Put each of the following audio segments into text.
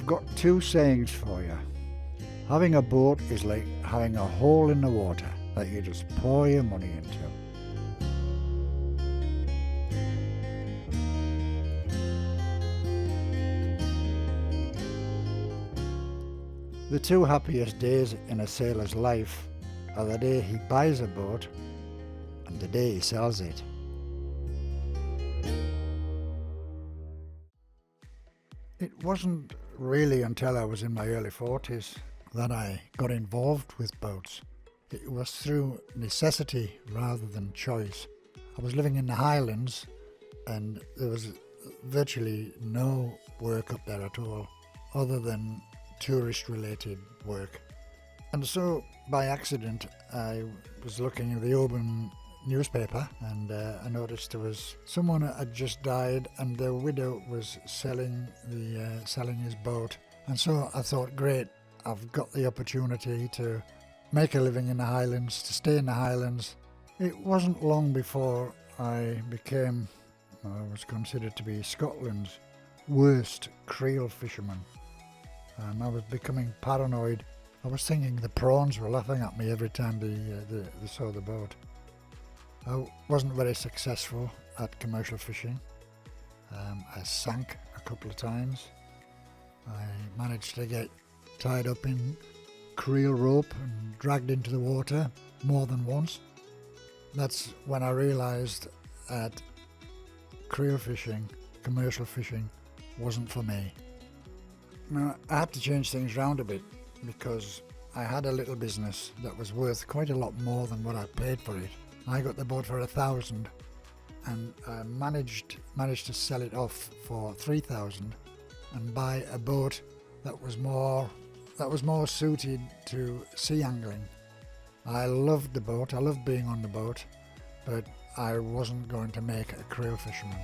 I've got two sayings for you. Having a boat is like having a hole in the water that you just pour your money into. The two happiest days in a sailor's life are the day he buys a boat and the day he sells it. It wasn't really until I was in my early 40s that I got involved with boats. It was through necessity rather than choice. I was living in the Highlands and there was virtually no work up there at all other than tourist related work. And so by accident I was looking at the Oban newspaper and I noticed there was someone that had just died and the widow was selling his boat. And so I thought, great, I've got the opportunity to make a living in the Highlands, to stay in the Highlands. It wasn't long before I was considered to be Scotland's worst creel fisherman. I was becoming paranoid. I was thinking the prawns were laughing at me every time they saw the boat. I wasn't very successful at commercial fishing. I sank a couple of times. I managed to get tied up in creel rope and dragged into the water more than once. That's when I realised that creel fishing, commercial fishing, wasn't for me. Now, I had to change things round a bit because I had a little business that was worth quite a lot more than what I paid for it. I got the boat for 1,000 and I managed to sell it off for 3,000 and buy a boat that was more suited to sea angling. I loved the boat, I loved being on the boat, but I wasn't going to make a creel fisherman.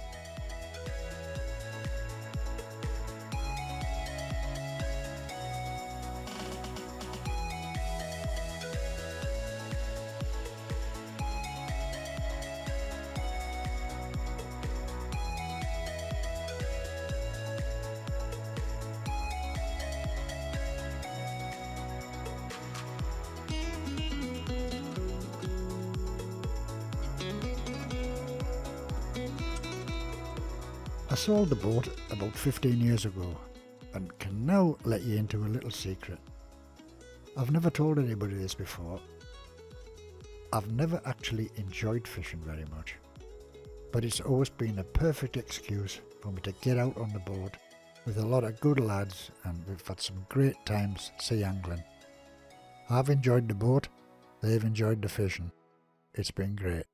I sold the boat about 15 years ago and can now let you into a little secret. I've never told anybody this before. I've never actually enjoyed fishing very much, but it's always been a perfect excuse for me to get out on the boat with a lot of good lads, and we've had some great times sea angling. I've enjoyed the boat, they've enjoyed the fishing. It's been great.